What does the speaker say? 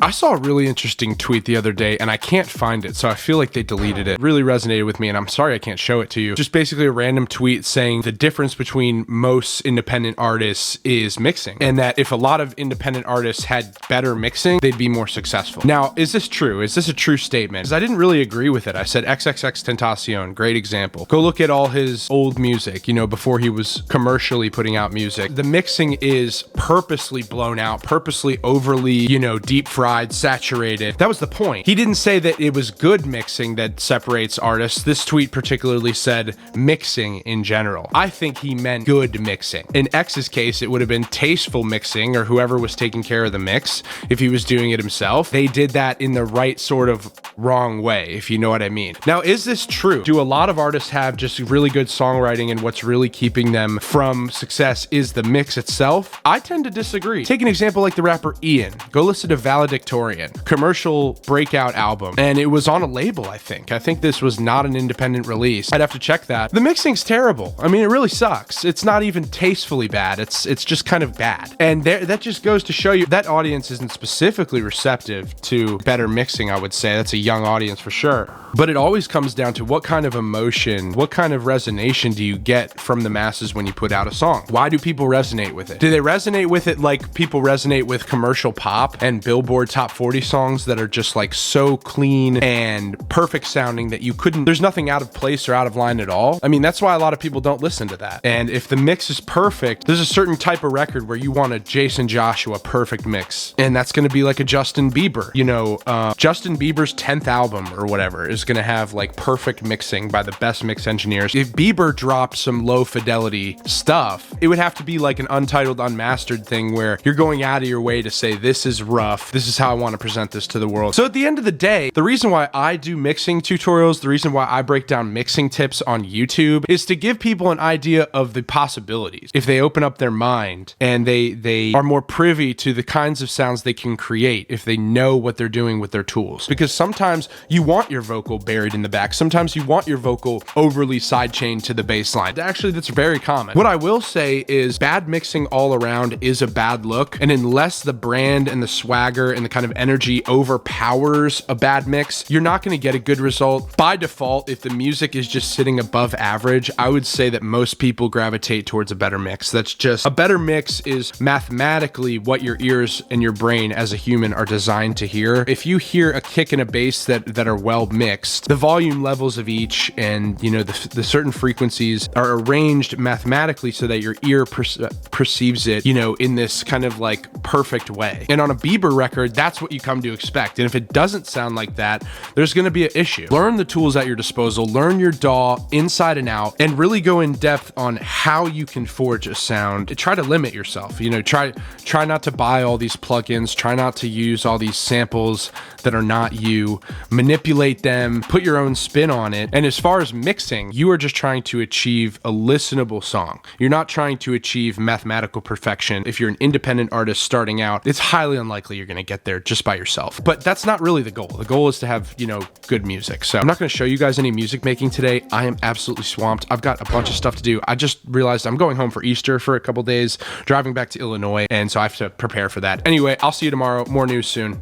I saw a really interesting tweet the other day and I can't find it, so I feel like they deleted it. It really resonated with me and I'm sorry I can't show it to you. Just basically a random tweet saying the difference between most independent artists is mixing, and that if a lot of independent artists had better mixing, they'd be more successful. Now, is this true? Is this a true statement? Because I didn't really agree with it. I said XXXTentacion, great example. Go look at all his old music, you know, before he was commercially putting out music. The mixing is purposely blown out, purposely overly, you know, deep fried, saturated. That was the point. He didn't say that it was good mixing that separates artists. This tweet particularly said mixing in general. I think he meant good mixing. In X's case, it would have been tasteful mixing, or whoever was taking care of the mix, if he was doing it himself. They did that in the right sort of wrong way, if you know what I mean. Now, is this true? Do a lot of artists have just really good songwriting and what's really keeping them from success is the mix itself? I tend to disagree. Take an example like the rapper Ian. Go listen to Valedictorian, commercial breakout album, and it was on a label, I think. I think this was not an independent release. I'd have to check that. The mixing's terrible. I mean, it really sucks. It's not even tastefully bad. It's just kind of bad. And that just goes to show you that audience isn't specifically receptive to better mixing, I would say. That's a young audience for sure. But it always comes down to what kind of emotion, what kind of resonation do you get from the masses when you put out a song? Why do people resonate with it? Do they resonate with it like people resonate with commercial pop and Billboard Top 40 songs that are just like so clean and perfect sounding that there's nothing out of place or out of line at all? I mean, that's why a lot of people don't listen to that. And if the mix is perfect, there's a certain type of record where you want a Jason Joshua perfect mix. And that's going to be like a Justin Bieber. You know, Justin Bieber's 10th album or whatever is going to have like perfect mixing by the best mix engineers. If Bieber dropped some low fidelity stuff, it would have to be like an untitled, unmastered thing where you're going out of your way to say, this is rough, this is how I want to present this to the world. So at the end of the day, the reason why I do mixing tutorials, the reason why I break down mixing tips on YouTube is to give people an idea of the possibilities. If they open up their mind and they are more privy to the kinds of sounds they can create, if they know what they're doing with their tools. Because sometimes you want your vocal buried in the back. Sometimes you want your vocal overly sidechained to the bass line. Actually, that's very common. What I will say is bad mixing all around is a bad look. And unless the brand and the swagger and the kind of energy overpowers a bad mix, you're not going to get a good result. By default, if the music is just sitting above average, I would say that most people gravitate towards a better mix. That's just, a better mix is mathematically what your ears and your brain as a human are designed to hear. If you hear a kick and a bass that are well mixed, the volume levels of each and, you know, the certain frequencies are arranged mathematically so that your ear perceives it, you know, in this kind of like perfect way. And on a Bieber record, that's what you come to expect. And if it doesn't sound like that, there's going to be an issue. Learn the tools at your disposal, learn your DAW inside and out, and really go in depth on how you can forge a sound. Try to limit yourself, you know, try not to buy all these plugins, try not to use all these samples that are not you, manipulate them, put your own spin on it. And as far as mixing, you are just trying to achieve a listenable song. You're not trying to achieve mathematical perfection. If you're an independent artist starting out, it's highly unlikely you're going to get there just by yourself. But that's not really the goal. The goal is to have, you know, good music. So I'm not going to show you guys any music making today. I am absolutely swamped. I've got a bunch of stuff to do. I just realized I'm going home for Easter for a couple days, driving back to Illinois, and so I have to prepare for that. Anyway, I'll see you tomorrow. More news soon.